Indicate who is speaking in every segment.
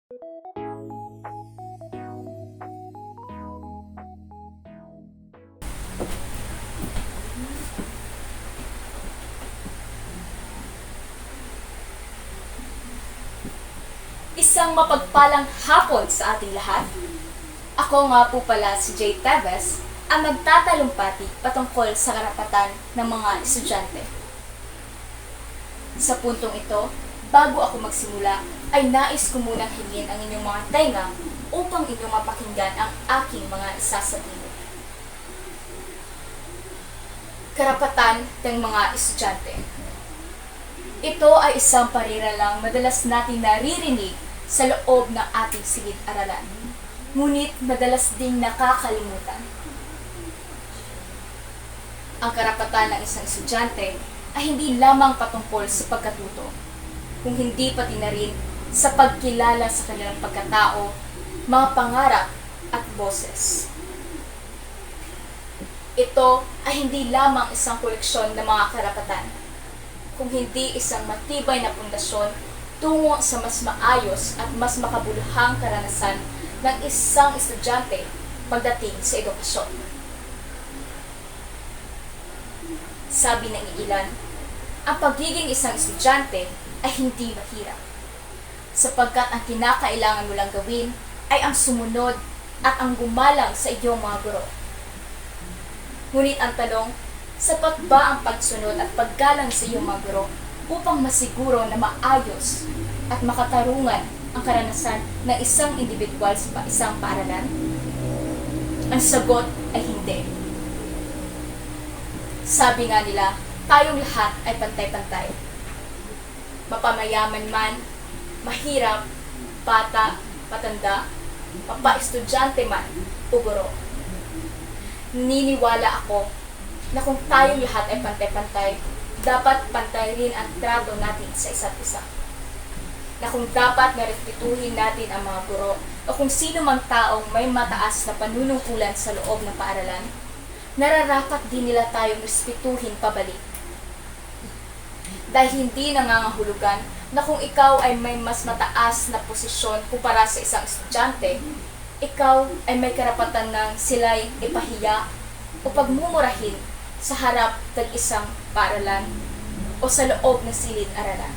Speaker 1: Isang mapagpalang hapon sa ating lahat. Ako nga po pala si Jay Teves, ang magtatalumpati patungkol sa karapatan ng mga estudyante. Sa puntong ito, bago ako magsimula, ay nais ko munang hingin ang inyong mga tenga upang inyong mapakinggan ang aking mga isasabihin. Karapatan ng mga estudyante. Ito ay isang pariralang madalas nating naririnig sa loob ng ating silid-aralan, ngunit madalas ding nakakalimutan. Ang karapatan ng isang estudyante ay hindi lamang patungkol sa pagkatuto, kung hindi pati na rin sa pagkilala sa kanilang pagkatao, mga pangarap at boses. Ito ay hindi lamang isang koleksyon ng mga karapatan, kung hindi isang matibay na pundasyon tungo sa mas maayos at mas makabuluhang karanasan ng isang estudyante pagdating sa edukasyon. Sabi ng ilan, ang pagiging isang estudyante ay hindi mahirap, sapagkat ang kinakailangan mo lang gawin ay ang sumunod at ang gumalang sa iyong mga guro. Ngunit ang tanong, sapat ba ang pagsunod at paggalang sa iyong mga guro upang masiguro na maayos at makatarungan ang karanasan ng isang individual sa isang paaralan? Ang sagot ay hindi. Sabi nga nila, tayong lahat ay pantay-pantay. Mapamayaman man, mahirap, bata, matanda, mapa-estudyante man, o guro. Niniwala ako na kung tayong lahat ay pantay-pantay, dapat pantay rin ang trato natin sa isa't isa. Na kung dapat na respetuhin natin ang mga guro o kung sino mang taong may mataas na panunungkulan sa loob ng paaralan, nararapat din nila tayong respetuhin pabalik. Dahil hindi nangangahulugan na kung ikaw ay may mas mataas na posisyon kumpara sa isang estudyante, ikaw ay may karapatan ng sila'y ipahiya o pagmumurahin sa harap ng isang paaralan o sa loob ng silid-aralan.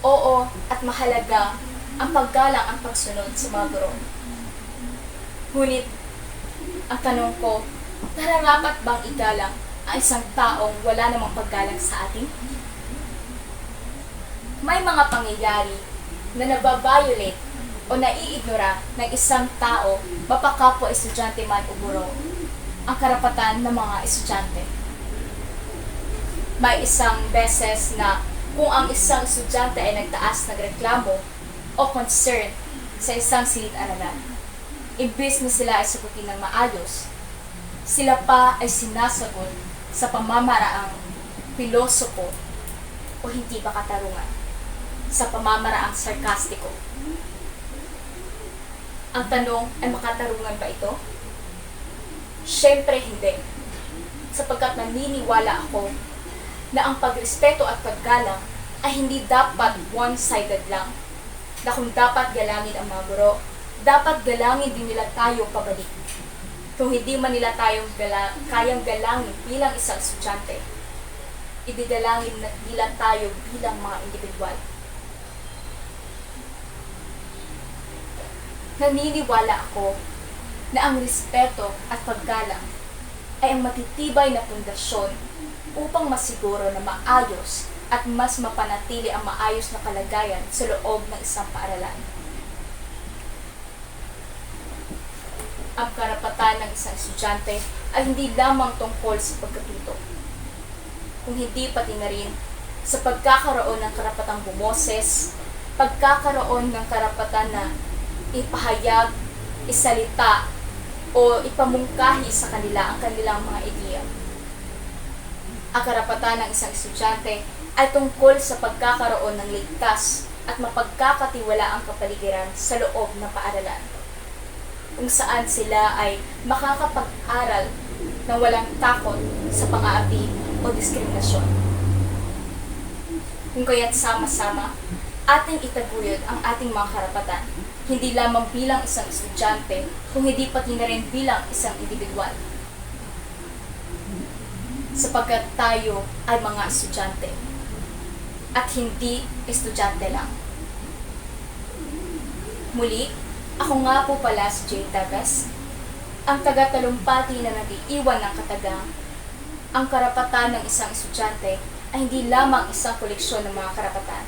Speaker 1: Oo, at mahalaga ang paggalang ang pagsunod sa mga guro. Ngunit, ang tanong ko, nararapat bang igalang ang isang taong wala namang paggalang sa atin? May mga pangyayari na nababiolate o naiignora ng isang tao, mapakapwa estudyante man o guro, ang karapatan ng mga estudyante. May isang beses na kung ang isang estudyante ay nagtaas ng reklamo o concern sa isang silid-aralan, imbis na sila ay sagutin ng maayos, sila pa ay sinasagot sa pamamaraang pilosopo o hindi makatarungan, sa pamamaraang sarkastiko. Ang tanong ay makatarungan ba ito? Siyempre hindi, sapagkat naniniwala ako na ang pagrespeto at paggalang ay hindi dapat one-sided lang, na kung dapat galangin ang mga guro, dapat galangin din nila tayo pabalik. Kung hindi man nila tayo kayang galangin bilang isang estudyante, ididalangin nila tayo bilang mga individual. Naniniwala ako na ang respeto at paggalang ay ang matitibay na pundasyon upang masiguro na maayos at mas mapanatili ang maayos na kalagayan sa loob ng isang paaralan. Ang karapatan ng isang estudyante ay hindi lamang tungkol sa pagkatuto, kung hindi pati na rin sa pagkakaroon ng karapatang bumoses, pagkakaroon ng karapatan na ipahayag, isalita, o ipamungkahi sa kanila ang kanilang mga ideya. Ang karapatan ng isang estudyante ay tungkol sa pagkakaroon ng ligtas at mapagkakatiwalaang kapaligiran sa loob ng paaralan, kung saan sila ay makakapag-aral ng walang takot sa pang-aapi o diskriminasyon. Kung kaya't sama-sama, ating itaguyod ang ating mga karapatan, hindi lamang bilang isang estudyante, kung hindi pati na rin bilang isang individual. Sapagkat tayo ay mga estudyante, at hindi estudyante lang. Muli, ako nga po pala si Jay Tagas, ang taga-talumpati na nag-iiwan ng katagang. Ang karapatan ng isang estudyante ay hindi lamang isang koleksyon ng mga karapatan,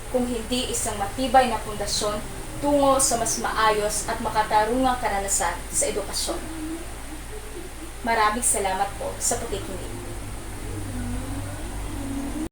Speaker 1: kung hindi isang matibay na pundasyon tungo sa mas maayos at makatarungang karanasan sa edukasyon. Maraming salamat po sa pakikinig.